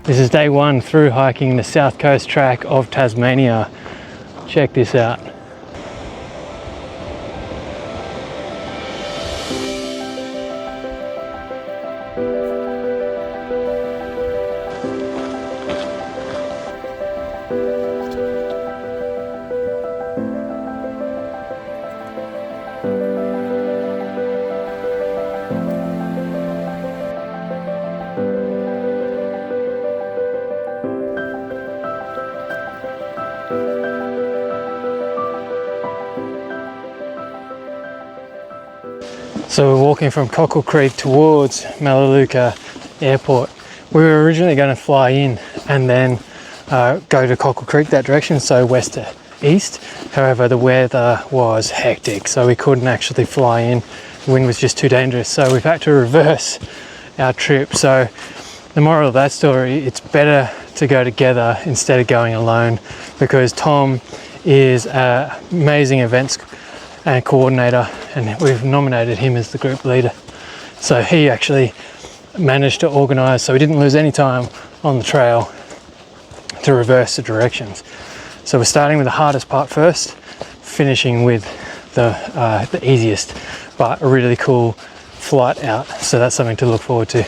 This is day one through hiking the south coast track of Tasmania. Check this out. So we're walking from Cockle Creek towards Melaleuca Airport. We were originally going to fly in and then go to Cockle Creek that direction, so west to east. However, the weather was hectic, so we couldn't actually fly in. The wind was just too dangerous, so we've had to reverse our trip. So the moral of that story, it's better to go together instead of going alone, because Tom is an amazing events and coordinator, and we've nominated him as the group leader. So he actually managed to organise, so we didn't lose any time on the trail to reverse the directions. So we're starting with the hardest part first, finishing with the easiest, but a really cool flight out. So that's something to look forward to.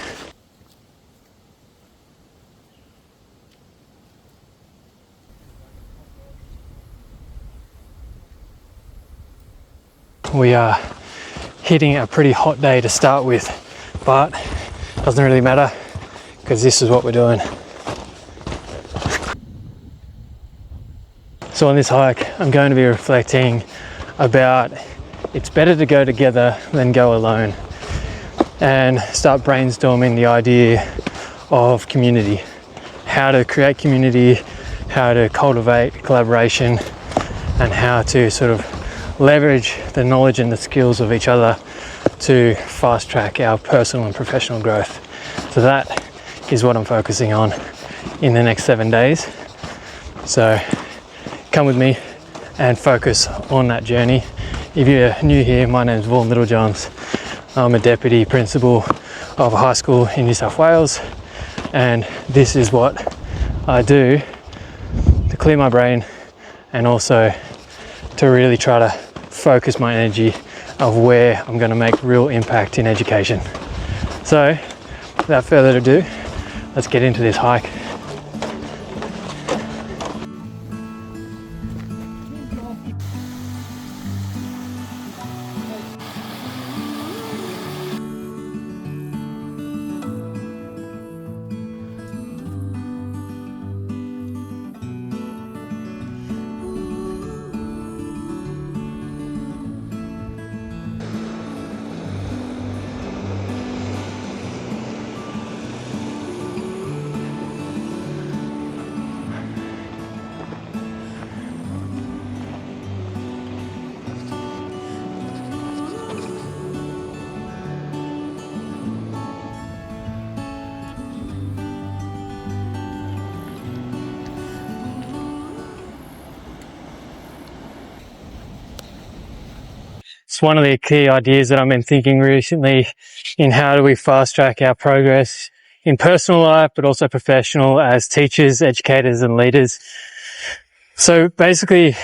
We are hitting a pretty hot day to start with, but it doesn't really matter because this is what we're doing. So on this hike, I'm going to be reflecting about it's better to go together than go alone, and start brainstorming the idea of community, how to create community, how to cultivate collaboration, and how to sort of leverage the knowledge and the skills of each other to fast track our personal and professional growth. So that is what I'm focusing on in the next 7 days. So come with me and focus on that journey. If you're new here, my name is Vaughn Littlejohns. I'm a deputy principal of a high school in New South Wales, and this is what I do to clear my brain and also to really try to focus my energy of where I'm going to make real impact in education. So without further ado, let's get into this hike. It's one of the key ideas that I've been thinking recently in how do we fast track our progress in personal life, but also professional as teachers, educators, and leaders. So basically,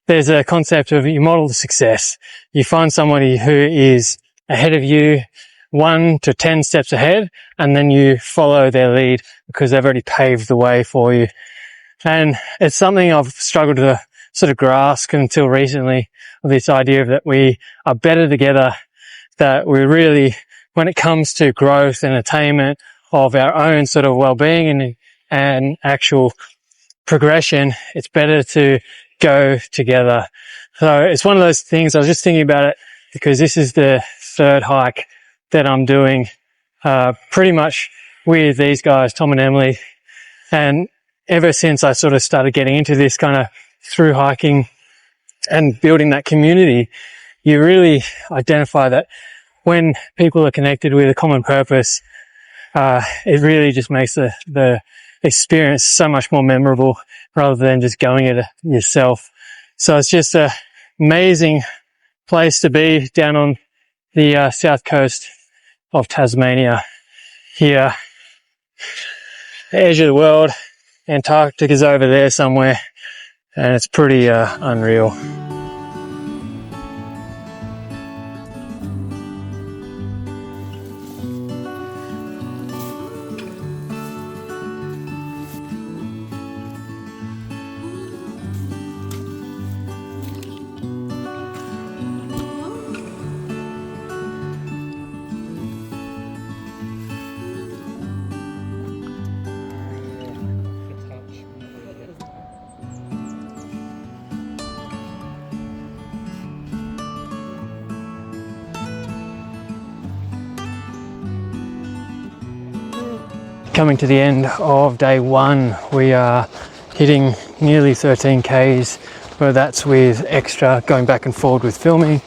there's a concept of you model the success. You find somebody who is ahead of you, 1 to 10 steps ahead, and then you follow their lead because they've already paved the way for you. And it's something I've struggled to sort of grasp until recently, this idea that we are better together, that we really, when it comes to growth and attainment of our own sort of well-being and actual progression, it's better to go together. So it's one of those things, I was just thinking about it because this is the third hike that I'm doing, pretty much with these guys, Tom and Emily. And ever since I sort of started getting into this kind of through hiking and building that community, you really identify that when people are connected with a common purpose, it really just makes the experience so much more memorable rather than just going it yourself. So it's just an amazing place to be down on the south coast of Tasmania here. edge of the world. Antarctica's over there somewhere, and it's pretty unreal. Coming to the end of day one, we are hitting nearly 13 Ks, but that's with extra going back and forward with filming.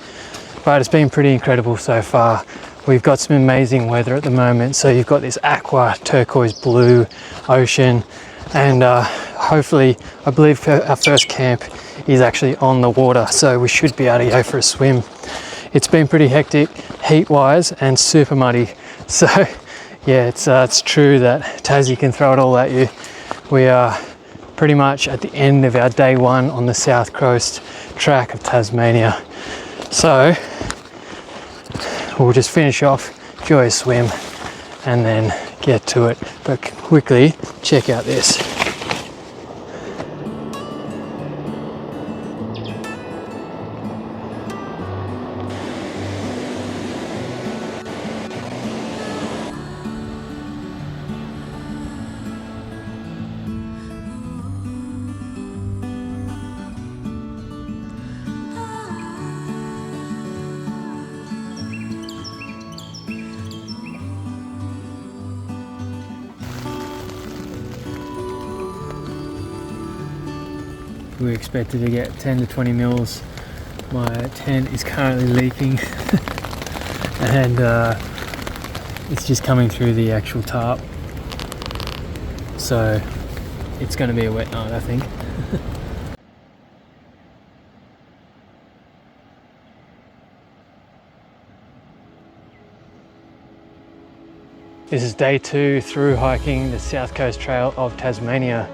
But it's been pretty incredible so far. We've got some amazing weather at the moment, so you've got this aqua turquoise blue ocean, and hopefully, I believe our first camp is actually on the water, so we should be able to go for a swim. It's been pretty hectic heat wise and super muddy, so yeah, it's true that Tassie can throw it all at you. We are pretty much at the end of our day one on the south coast track of Tasmania. So we'll just finish off, enjoy a swim, and then get to it. But quickly, check out this. We expected to get 10 to 20 mils. My tent is currently leaking and it's just coming through the actual tarp. So it's going to be a wet night, I think. This is day 2 through hiking the South Coast Trail of Tasmania.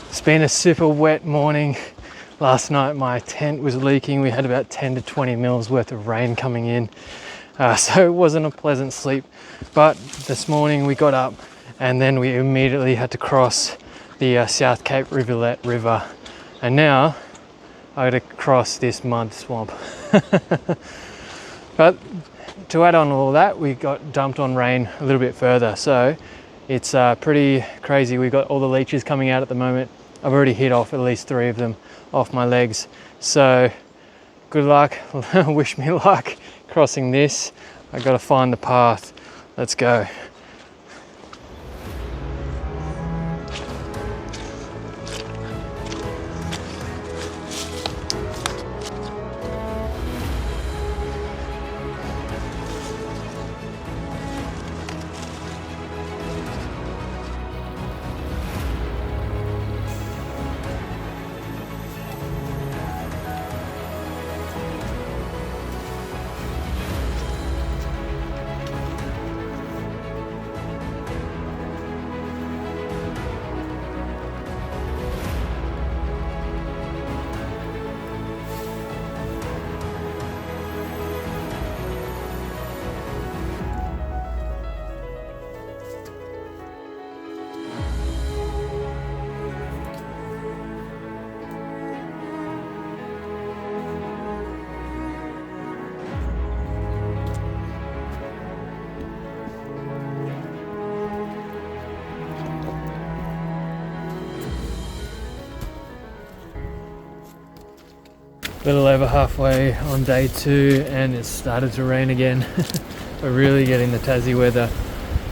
It's been a super wet morning. Last night my tent was leaking. We had about 10 to 20 mils worth of rain coming in. So it wasn't a pleasant sleep. But this morning we got up and then we immediately had to cross the South Cape Rivulet River. And now I got to cross this mud swamp. But to add on all that, we got dumped on rain a little bit further. So it's pretty crazy. We got all the leeches coming out at the moment. I've already hit off at least 3 of them off my legs. So good luck, wish me luck crossing this. I gotta find the path. Let's go. little over halfway on day 2 and it's started to rain again. We're really getting the Tassie weather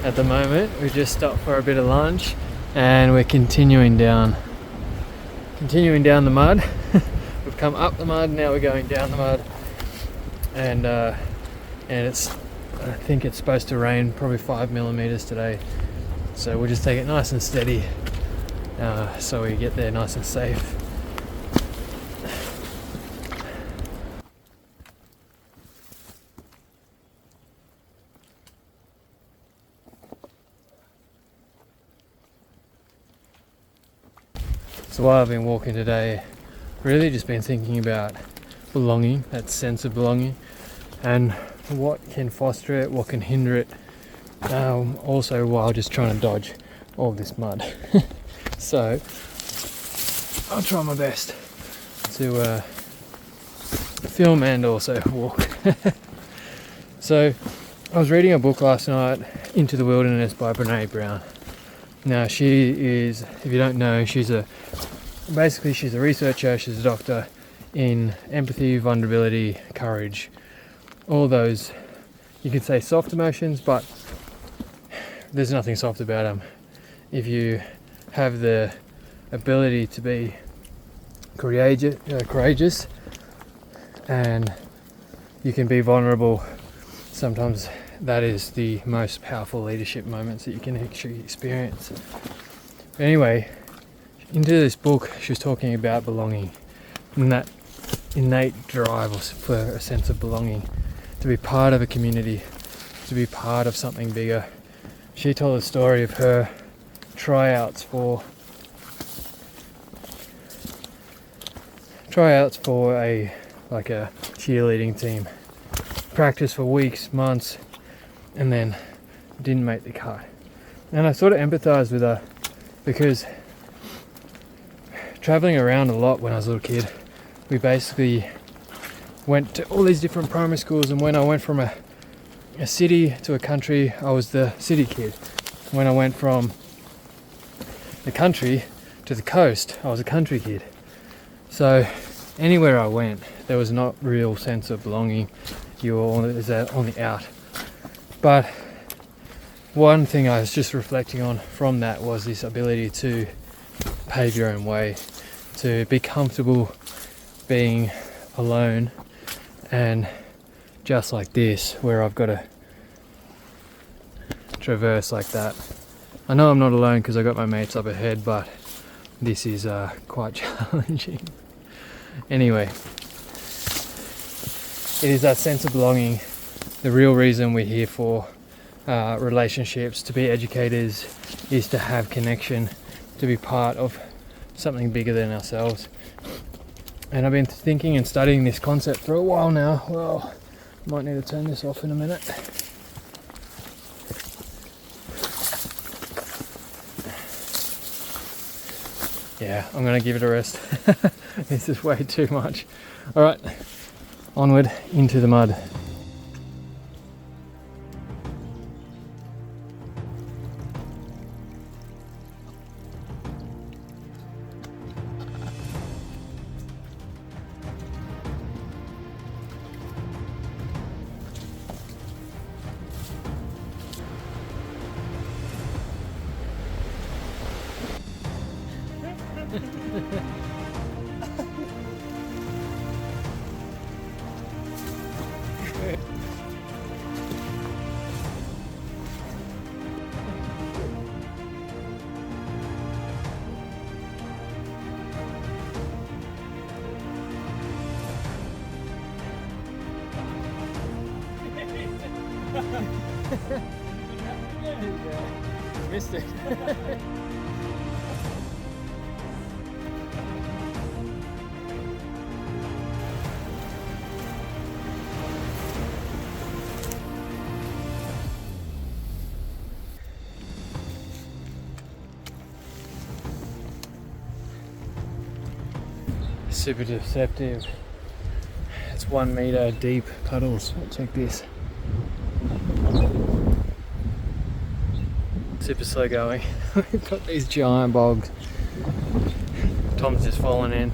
at the moment. We just stopped for a bit of lunch and we're continuing down the mud. We've come up the mud, now we're going down the mud, and it's, I think it's supposed to rain probably 5 millimeters today, so we'll just take it nice and steady so we get there nice and safe. So while I've been walking today, really just been thinking about belonging, that sense of belonging, and what can foster it, what can hinder it, also while just trying to dodge all this mud. So I'll try my best to film and also walk. So I was reading a book last night, Into the Wilderness by Brene Brown. Now she is, if you don't know, she's a researcher, she's a doctor in empathy, vulnerability, courage, all those, you could say soft emotions, but there's nothing soft about them. If you have the ability to be courageous and you can be vulnerable, sometimes that is the most powerful leadership moments that you can actually experience. But anyway, into this book, she was talking about belonging and that innate drive for a sense of belonging, to be part of a community, to be part of something bigger. She told a story of her tryouts for a cheerleading team. Practice for weeks, months, and then didn't make the cut. And I sort of empathized with her because traveling around a lot when I was a little kid, we basically went to all these different primary schools, and when I went from a city to a country, I was the city kid. When I went from the country to the coast, I was a country kid. So anywhere I went, there was not real sense of belonging. You were on the out. But one thing I was just reflecting on from that was this ability to pave your own way, to be comfortable being alone, and just like this, where I've got to traverse like that. I know I'm not alone because I got my mates up ahead, but this is quite challenging. Anyway, it is that sense of belonging, the real reason we're here for relationships, to be educators, is to have connection, to be part of something bigger than ourselves. And I've been thinking and studying this concept for a while now. Well, might need to turn this off in a minute. Yeah, I'm gonna give it a rest. This is way too much. All right, onward into the mud. Missed it. Super deceptive. It's 1 meter deep puddles. Check this. Super slow going. We've got these giant bogs. Tom's just fallen in.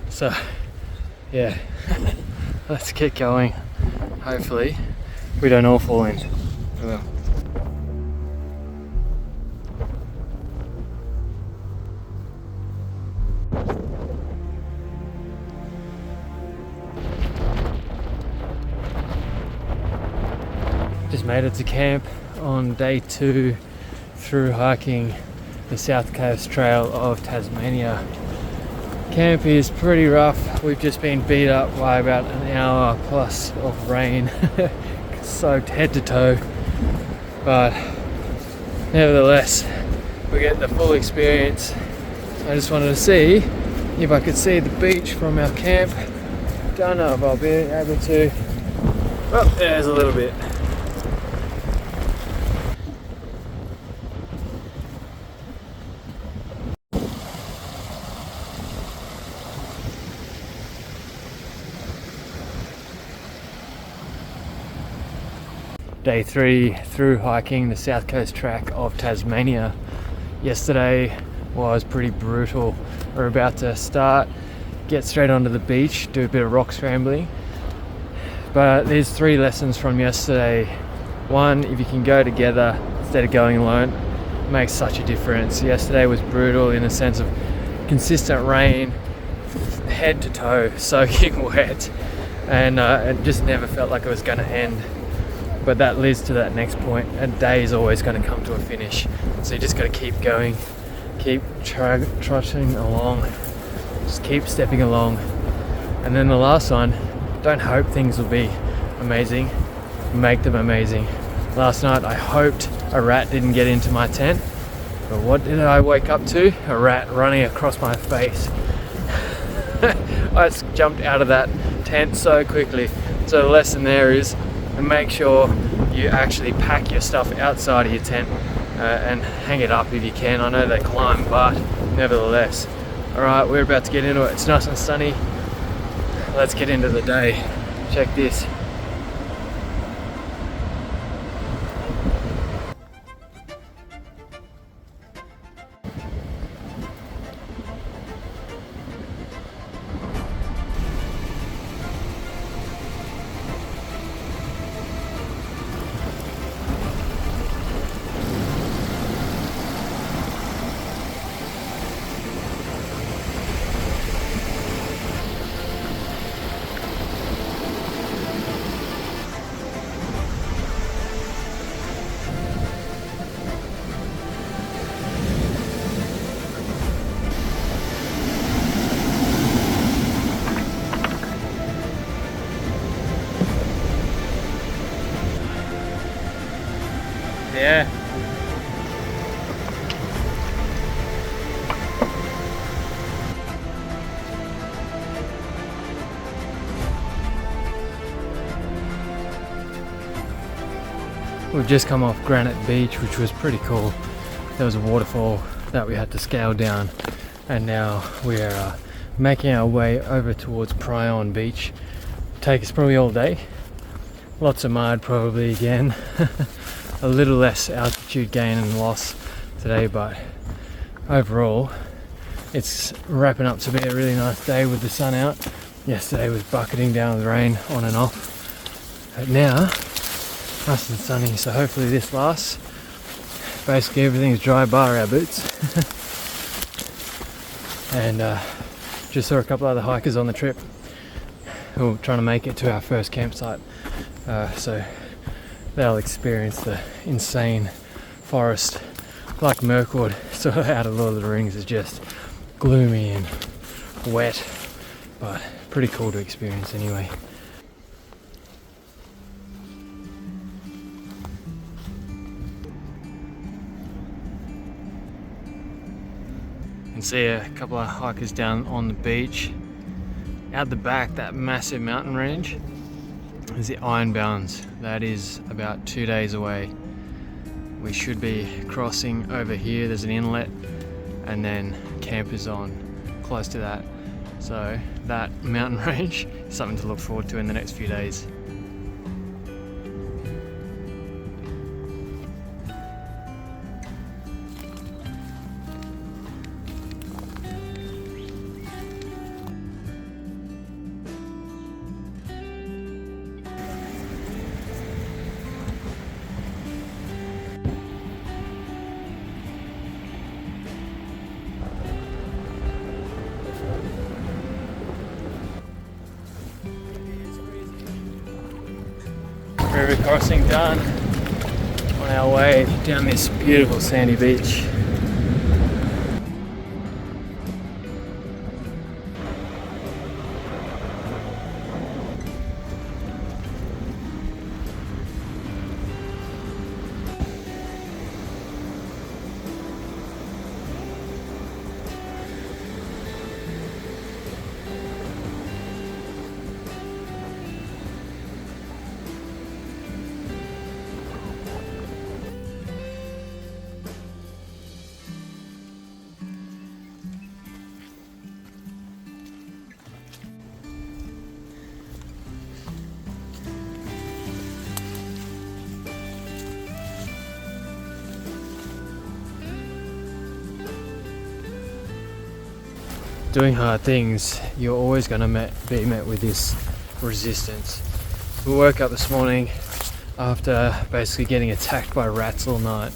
So yeah, let's get going. Hopefully we don't all fall in. Well. Just made it to camp on day 2 through hiking the South Coast Trail of Tasmania. Camp is pretty rough. We've just been beat up by about an hour plus of rain, soaked head to toe, but nevertheless we get the full experience. I just wanted to see if I could see the beach from our camp. Don't know if I'll be able to. Oh, there's a little bit. Day 3 through hiking the South Coast track of Tasmania. Yesterday was pretty brutal. We're about to start, get straight onto the beach, do a bit of rock scrambling. But there's 3 lessons from yesterday. One, if you can go together instead of going alone, it makes such a difference. Yesterday was brutal in the sense of consistent rain, head to toe, soaking wet, and it just never felt like it was going to end. But that leads to that next point. A day is always going to come to a finish, so you just got to keep going, keep trotting along, just keep stepping along. And then the last one, don't hope things will be amazing, make them amazing. Last night I hoped a rat didn't get into my tent, but what did I wake up to? A rat running across my face. I just jumped out of that tent so quickly. So the lesson there is, and make sure you actually pack your stuff outside of your tent and hang it up if you can. I know they climb, but nevertheless. Alright, we're about to get into it. It's nice and sunny. Let's get into the day. Check this. Yeah. We've just come off Granite Beach, which was pretty cool. There was a waterfall that we had to scale down, and now we're making our way over towards Pryon Beach. Take us probably all day. Lots of mud probably again. A little less altitude gain and loss today, but overall it's wrapping up to be a really nice day with the sun out. Yesterday was bucketing down with rain on and off, but now nice and sunny, so hopefully this lasts. Basically everything's dry bar our boots. And just saw a couple other hikers on the trip who are trying to make it to our first campsite, so they'll experience the insane forest like Mirkwood. Sort of out of Lord of the Rings is just gloomy and wet, but pretty cool to experience anyway. You can see a couple of hikers down on the beach. Out the back, that massive mountain range is the Ironbounds. That is about 2 days away. We should be crossing over here. There's an inlet, and then camp is on close to that. So that mountain range is something to look forward to in the next few days. River crossing done. On our way down this beautiful sandy beach. Doing hard things, you're always going to be met with this resistance. We woke up this morning after basically getting attacked by rats all night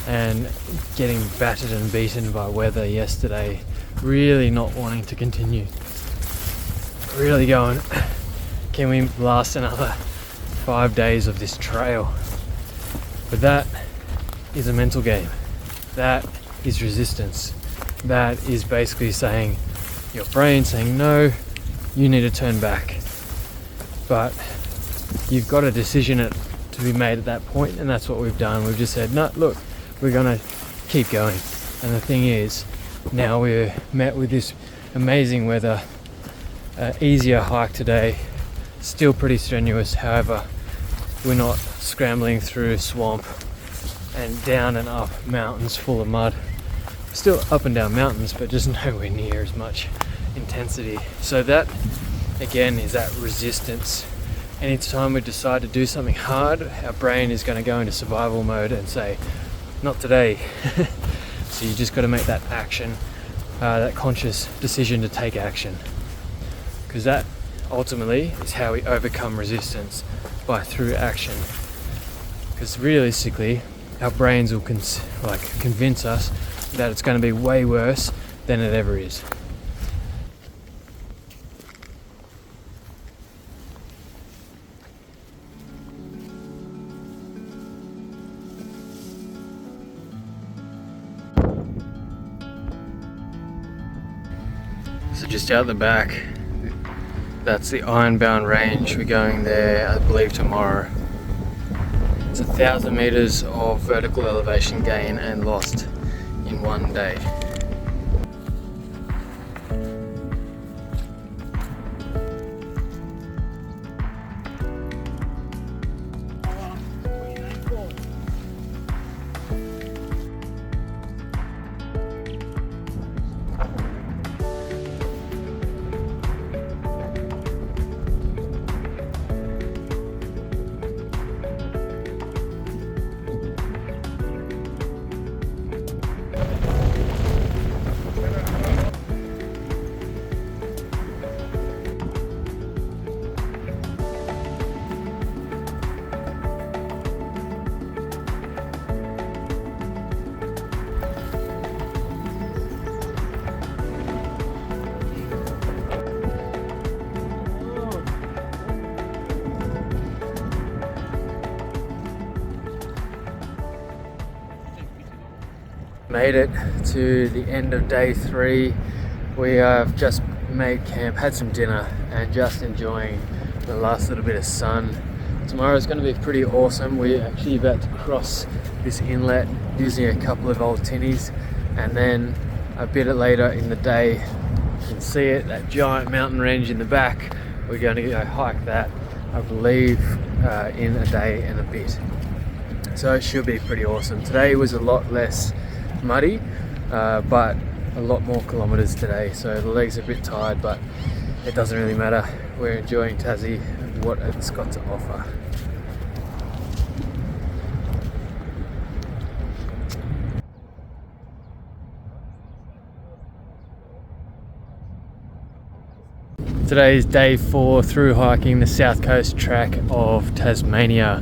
and getting battered and beaten by weather yesterday, really not wanting to continue. Really going, can we last another 5 days of this trail? But that is a mental game. That is resistance. That is basically saying, your brain saying, no, you need to turn back. But you've got a decision to be made at that point, and that's what we've done. We've just said, no, look, we're gonna keep going. And the thing is, now we're met with this amazing weather, easier hike today, still pretty strenuous. However, we're not scrambling through swamp and down and up mountains full of mud. Still up and down mountains, but just nowhere near as much intensity. So that again is that resistance. Anytime we decide to do something hard, our brain is going to go into survival mode and say, not today. So you just got to make that action, that conscious decision to take action, because that ultimately is how we overcome resistance, through action. Because realistically, our brains will convince us that it's going to be way worse than it ever is. So just out the back, that's the Ironbound Range. We're going there, I believe, tomorrow. It's 1,000 meters of vertical elevation gain and lost in one day. Made it to the end of day 3. We have just made camp, had some dinner, and just enjoying the last little bit of sun. Tomorrow's going to be pretty awesome. We're actually about to cross this inlet using a couple of old tinnies, and then a bit later in the day, you can see it, that giant mountain range in the back. We're going to go hike that, I believe, in a day and a bit. So it should be pretty awesome. Today was a lot less muddy, but a lot more kilometers today, so the legs are a bit tired, but it doesn't really matter. We're enjoying Tassie and what it's got to offer. Today is day 4 through hiking the south coast track of Tasmania.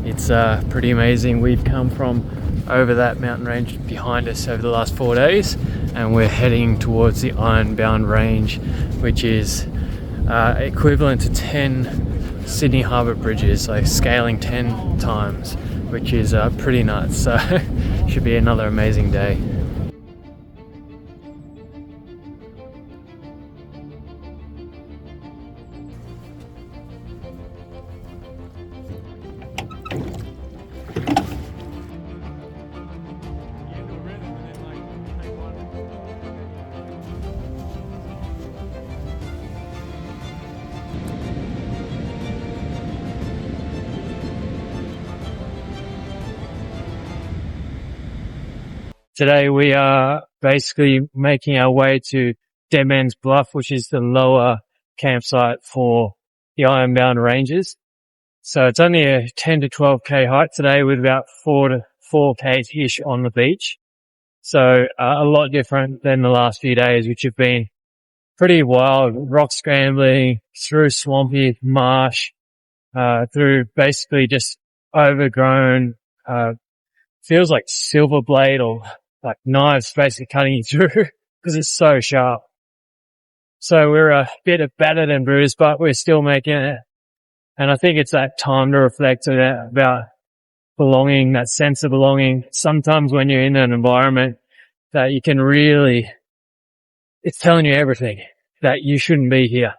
It's pretty amazing. We've come from over that mountain range behind us over the last 4 days, and we're heading towards the Ironbound Range, which is equivalent to 10 Sydney Harbour bridges, like scaling 10 times, which is pretty nuts. So should be another amazing day. Today we are basically making our way to Dead Man's Bluff, which is the lower campsite for the Ironbound Ranges. So it's only a 10 to 12k hike today with about 4 to 4k-ish on the beach. So a lot different than the last few days, which have been pretty wild, rock scrambling through swampy marsh, through basically just overgrown, feels like silver blade or like knives basically cutting you through because it's so sharp. So we're a bit battered and bruised, but we're still making it. And I think it's that time to reflect about belonging, that sense of belonging. Sometimes when you're in an environment that you can really, it's telling you everything, that you shouldn't be here.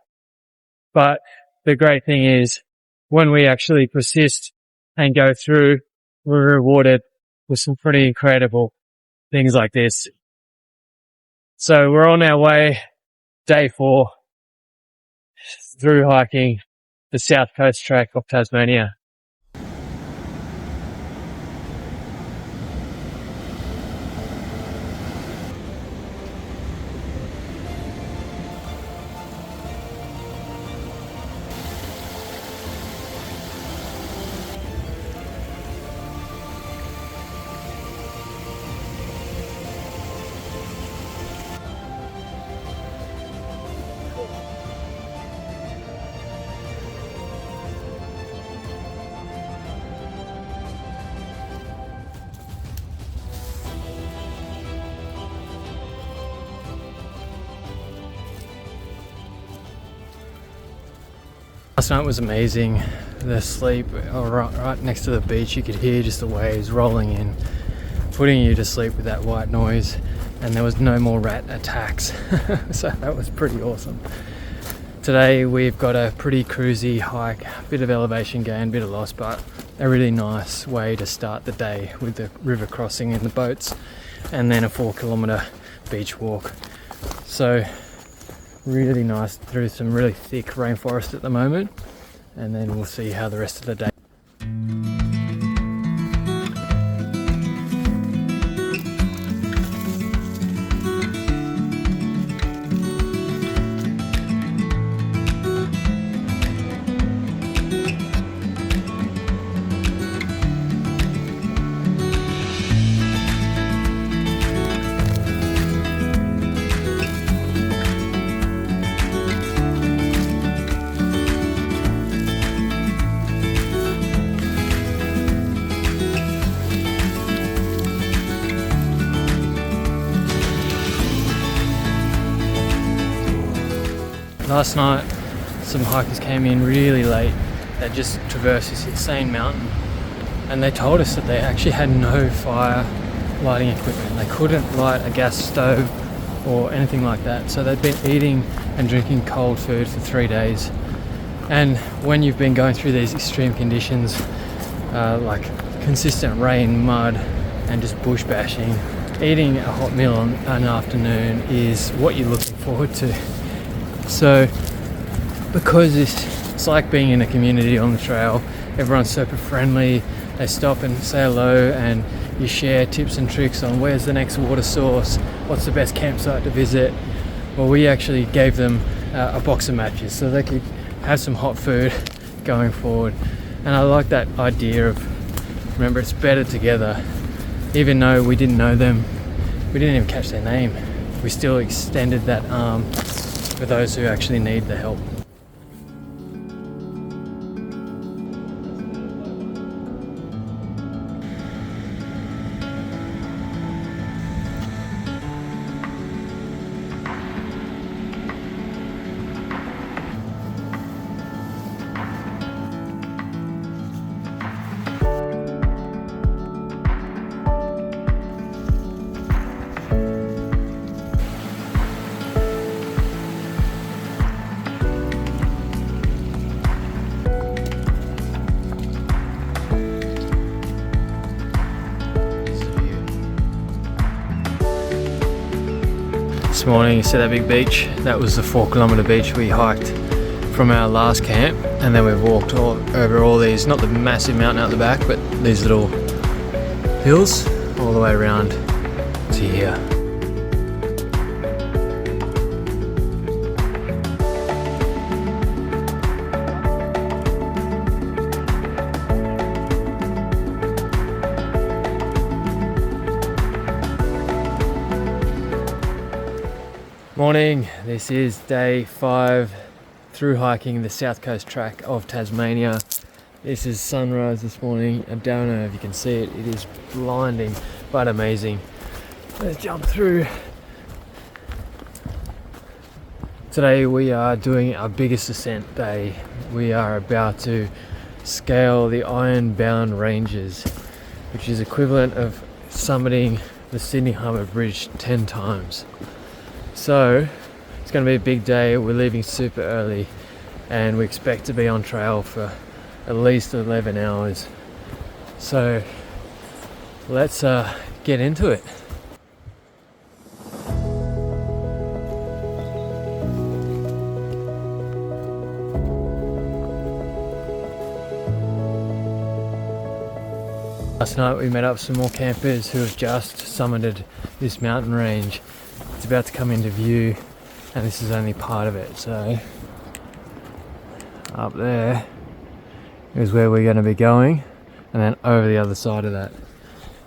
But the great thing is when we actually persist and go through, we're rewarded with some pretty incredible things like this. So we're on our way, day 4, through hiking the South Coast Track of Tasmania. Last night was amazing. The sleep right next to the beach, you could hear just the waves rolling in, putting you to sleep with that white noise, and there was no more rat attacks. So that was pretty awesome. Today we've got a pretty cruisy hike, a bit of elevation gain, a bit of loss, but a really nice way to start the day with the river crossing in the boats and then a 4-kilometre beach walk. So really nice through some really thick rainforest at the moment, and then we'll see how the rest of the day. Last night, some hikers came in really late that just traversed this insane mountain, and they told us that they actually had no fire lighting equipment. They couldn't light a gas stove or anything like that. So they'd been eating and drinking cold food for 3 days. And when you've been going through these extreme conditions, like consistent rain, mud, and just bush bashing, eating a hot meal on an afternoon is what you're looking forward to. So because it's like being in a community on the trail, everyone's super friendly, they stop and say hello, and you share tips and tricks on where's the next water source, what's the best campsite to visit. Well, we actually gave them a box of matches so they could have some hot food going forward. And I like that idea of, remember, it's better together. Even though we didn't know them, we didn't even catch their name, we still extended that arm for those who actually need the help. This morning, you see that big beach? That was the 4-kilometre beach we hiked from our last camp, and then we've walked over all these, not the massive mountain out the back, but these little hills all the way around to here. Morning, this is day 5 through hiking the south coast track of Tasmania. This is sunrise this morning. I don't know if you can see it, it is blinding but amazing. Let's jump through. Today we are doing our biggest ascent day. We are about to scale the Ironbound Ranges, which is equivalent of summiting the Sydney Harbour Bridge 10 times. So it's going to be a big day. We're leaving super early and we expect to be on trail for at least 11 hours. So let's get into it. Last night we met up some more campers who have just summited this mountain range. It's about to come into view and this is only part of it. So up there is where we're going to be going, and then over the other side of that.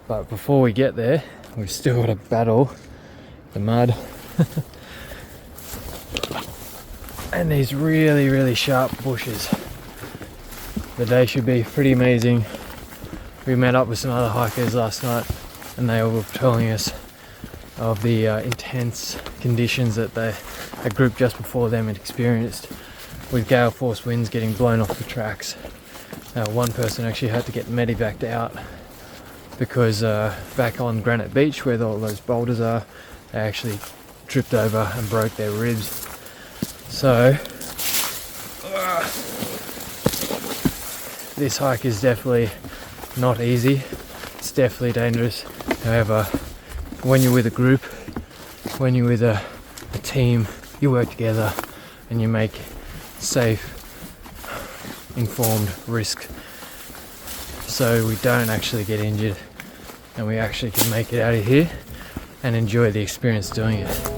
But before we get there, we've still got to battle the mud and these really sharp bushes. The day should be pretty amazing. We met up with some other hikers last night and they were telling us of the intense conditions that a group just before them had experienced, with gale force winds getting blown off the tracks. One person actually had to get medevaced out because back on Granite Beach where all those boulders are, they actually tripped over and broke their ribs. So this hike is definitely not easy, it's definitely dangerous. However, when you're with a group, when you're with a team, you work together and you make safe, informed risk so we don't actually get injured and we actually can make it out of here and enjoy the experience doing it.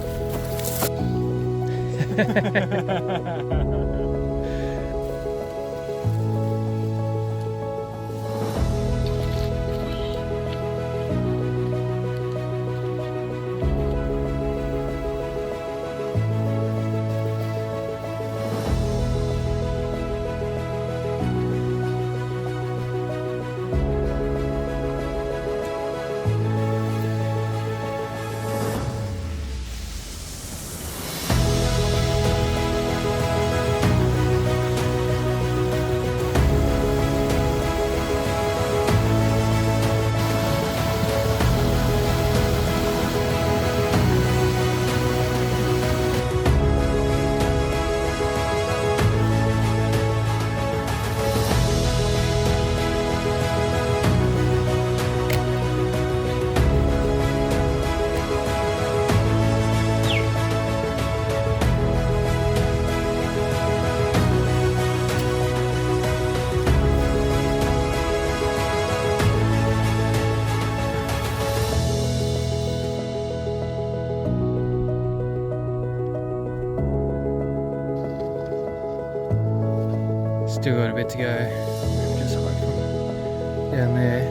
Still got a bit to go. Just hiked from down there.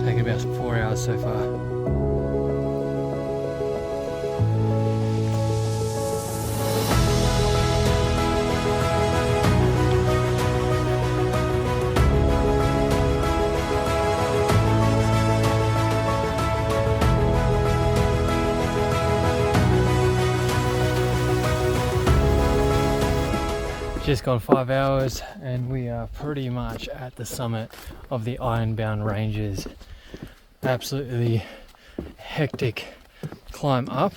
Taken about 4 hours so far. Just gone 5 hours and we are pretty much at the summit of the Ironbound Ranges. Absolutely hectic climb up,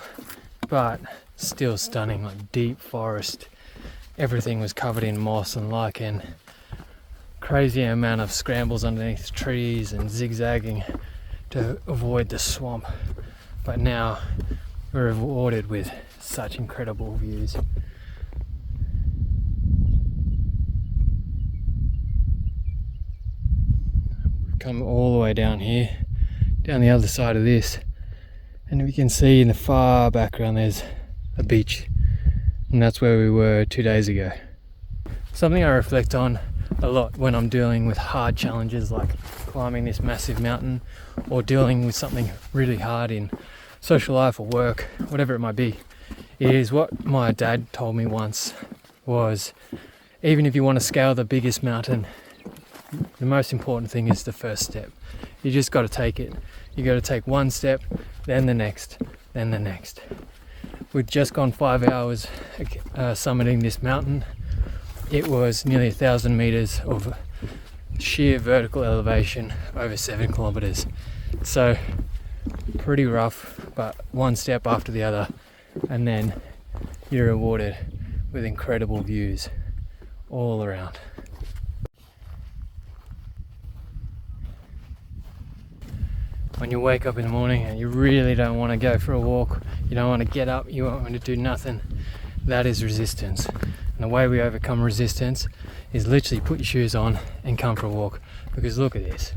but still stunning, like deep forest. Everything was covered in moss and lichen. Crazy amount of scrambles underneath trees and zigzagging to avoid the swamp. But now we're rewarded with such incredible views. We've come all the way down here, down the other side of this, and we can see in the far background there's a beach, and that's where we were 2 days ago. Something I reflect on a lot when I'm dealing with hard challenges like climbing this massive mountain or dealing with something really hard in social life or work, whatever it might be, is what my dad told me once was, even if you want to scale the biggest mountain, the most important thing is the first step. You just got to take it. You got to take one step, then the next, then the next. We'd just gone 5 hours summiting this mountain. It was nearly 1,000 meters of sheer vertical elevation over 7 kilometers. So pretty rough, but one step after the other, and then you're rewarded with incredible views all around. When you wake up in the morning and you really don't want to go for a walk, you don't want to get up, you don't want to do nothing, that is resistance. And the way we overcome resistance is literally put your shoes on and come for a walk, because look at this.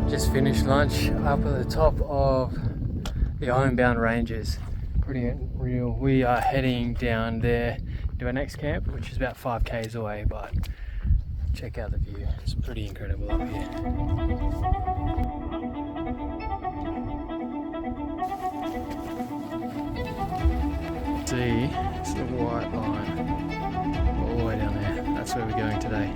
Just finished lunch up at the top of the Homebound Ranges. Pretty unreal. We are heading down there to our next camp, which is about 5 k's away, but check out the view. It's pretty incredible up here. See, it's the white line all the way down there. That's where we're going today.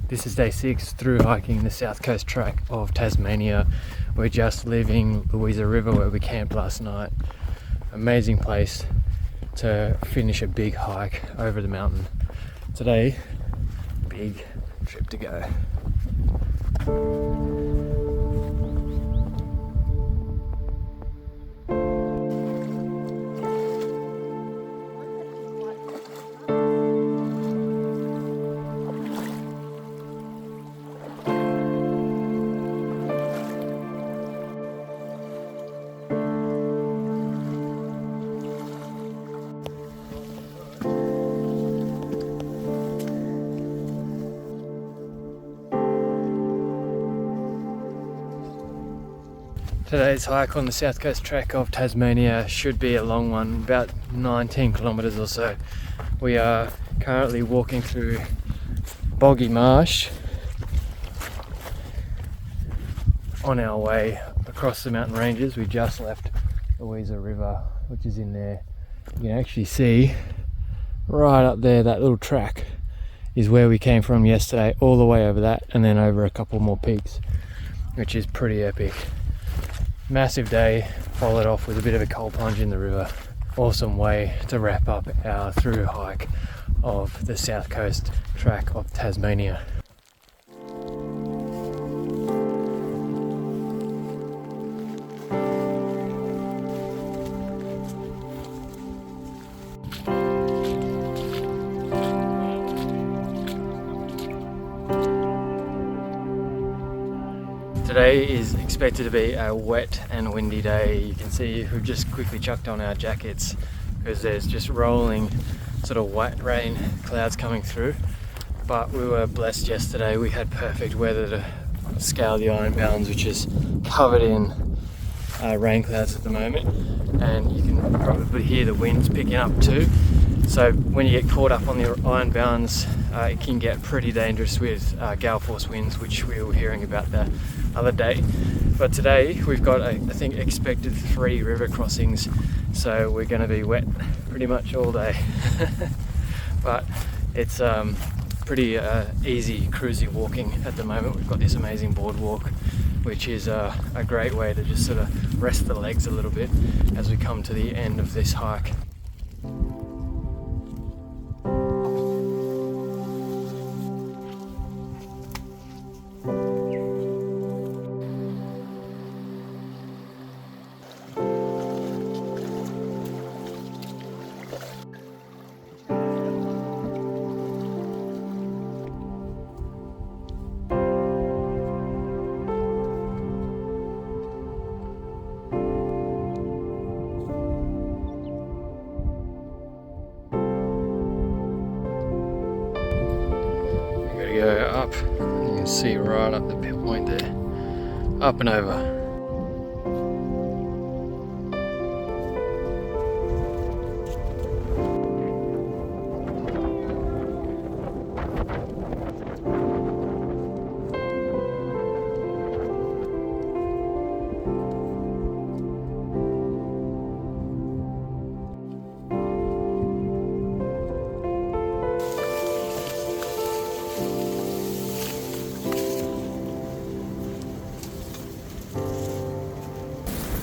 This is day 6 through hiking the south coast track of Tasmania. We're just leaving Louisa River where we camped last night. Amazing place to finish a big hike over the mountain. Today, big trip to go. Today's hike on the south coast track of Tasmania should be a long one, about 19 kilometres or so. We are currently walking through boggy marsh on our way across the mountain ranges. We just left the Weezer River, which is in there. You can actually see right up there, that little track is where we came from yesterday, all the way over that and then over a couple more peaks, which is pretty epic. Massive day, followed off with a bit of a cold plunge in the river. Awesome way to wrap up our through hike of the south coast track of Tasmania. Today is expected to be a wet and windy day. You can see we've just quickly chucked on our jackets because there's just rolling sort of white rain clouds coming through. But we were blessed yesterday. We had perfect weather to scale the Ironbounds, which is covered in rain clouds at the moment. And you can probably hear the winds picking up too. So when you get caught up on the Ironbounds, it can get pretty dangerous with gale force winds, which we were hearing about the other day. But today we've got, I think, expected 3 river crossings, so we're going to be wet pretty much all day. But it's pretty easy cruisy walking at the moment. We've got this amazing boardwalk, which is a great way to just sort of rest the legs a little bit as we come to the end of this hike. Go up, you can see right up the point there, up and over.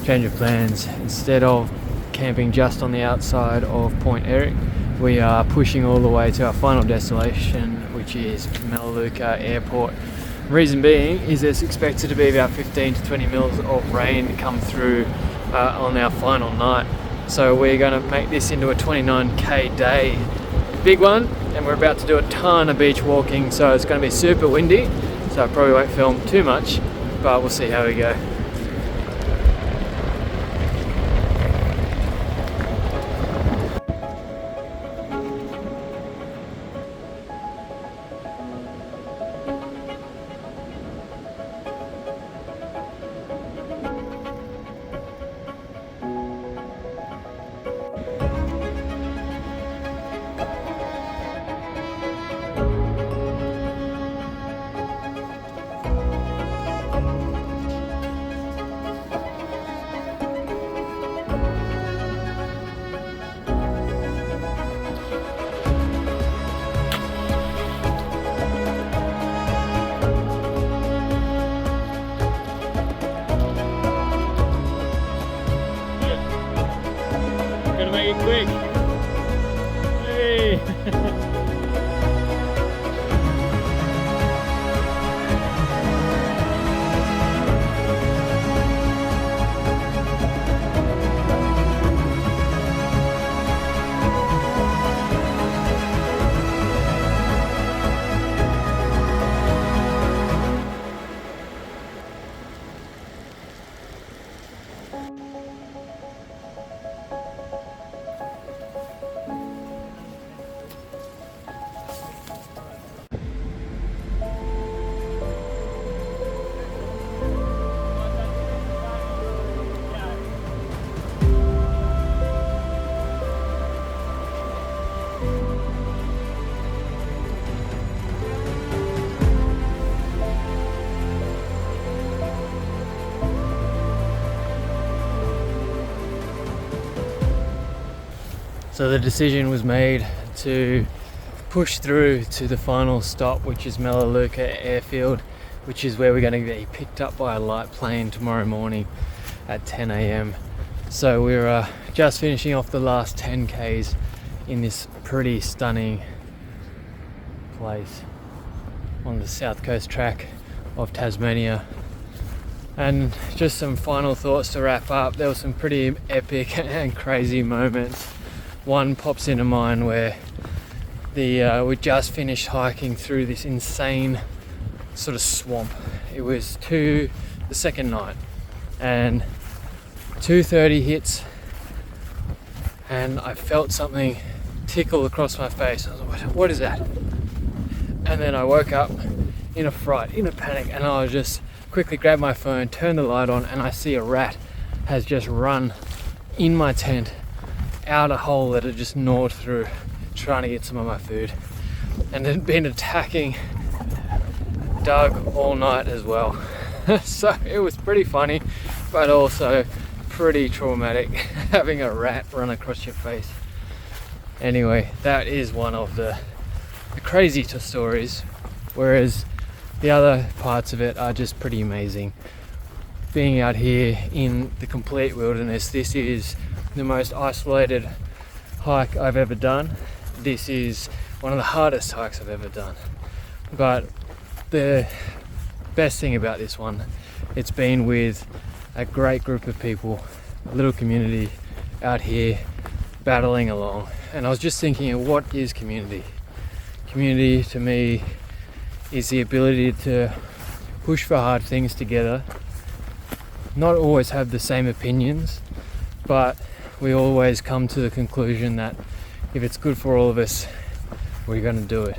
Change of plans. Instead of camping just on the outside of Point Eric, we are pushing all the way to our final destination, which is Melaleuca Airport. Reason being is there's expected to be about 15 to 20 mils of rain come through on our final night. So we're going to make this into a 29k day. Big one, and we're about to do a ton of beach walking, so it's going to be super windy, so I probably won't film too much, but we'll see how we go. So the decision was made to push through to the final stop, which is Melaleuca Airfield, which is where we're going to be picked up by a light plane tomorrow morning at 10 a.m. So we're just finishing off the last 10 Ks in this pretty stunning place on the south coast track of Tasmania. And just some final thoughts to wrap up. There were some pretty epic and crazy moments. One pops into mind where we just finished hiking through this insane sort of swamp. It was the second night, and 2:30 hits, and I felt something tickle across my face. I was like, what is that? And then I woke up in a fright, in a panic, and I just quickly grabbed my phone, turned the light on, and I see a rat has just run in my tent out a hole that it just gnawed through, trying to get some of my food, and had been attacking Doug all night as well. So it was pretty funny, but also pretty traumatic having a rat run across your face. Anyway, that is one of the crazy stories, whereas the other parts of it are just pretty amazing. Being out here in the complete wilderness, this is the most isolated hike I've ever done. This is one of the hardest hikes I've ever done. But the best thing about this one, it's been with a great group of people, a little community out here battling along. And I was just thinking, what is community? Community to me is the ability to push for hard things together, not always have the same opinions, but we always come to the conclusion that if it's good for all of us, we're going to do it.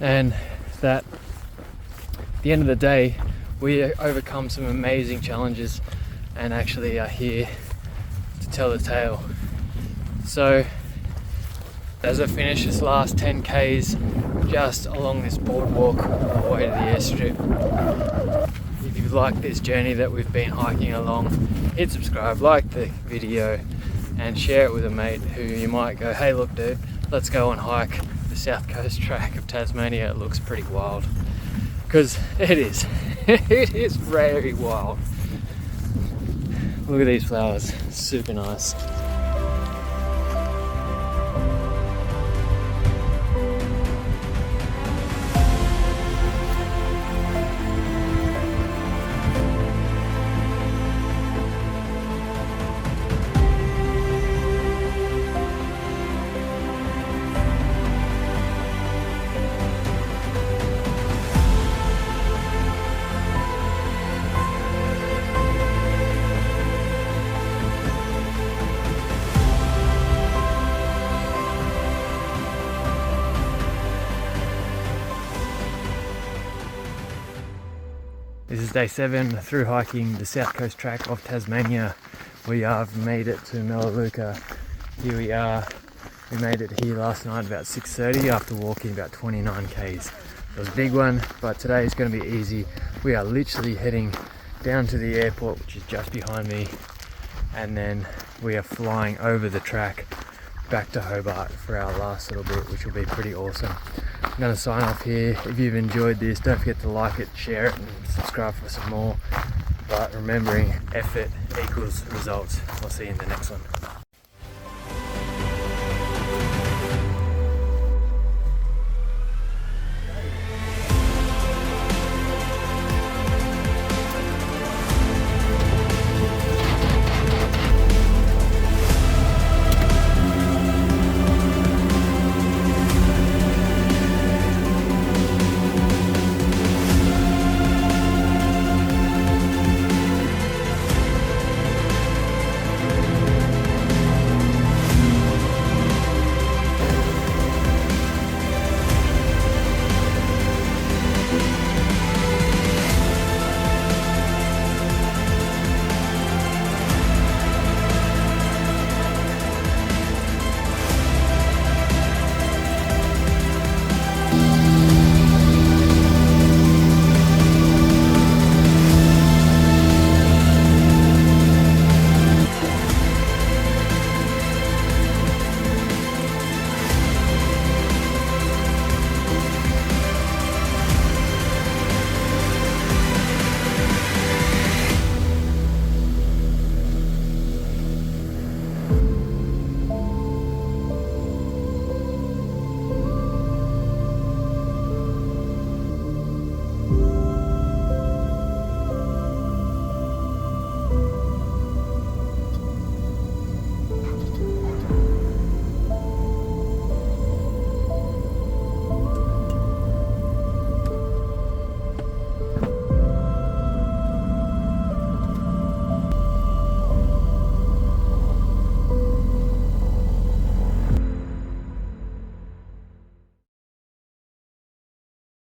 And that at the end of the day, we overcome some amazing challenges and actually are here to tell the tale. So as I finish this last 10 Ks just along this boardwalk all the way to the airstrip, if you like this journey that we've been hiking along, hit subscribe, like the video, and share it with a mate who you might go, hey look dude, let's go and hike the south coast track of Tasmania. It looks pretty wild. Because it is. It is very wild. Look at these flowers, super nice. This is day 7 through hiking the south coast track of Tasmania. We have made it to Melaleuca. Here we are. We made it here last night about 6:30 after walking about 29 Ks. It was a big one, but today is going to be easy. We are literally heading down to the airport, which is just behind me, and then we are flying over the track back to Hobart for our last little bit, which will be pretty awesome. I'm going to sign off here. If you've enjoyed this, don't forget to like it, share it, and subscribe for some more. But remembering, effort equals results. I'll see you in the next one.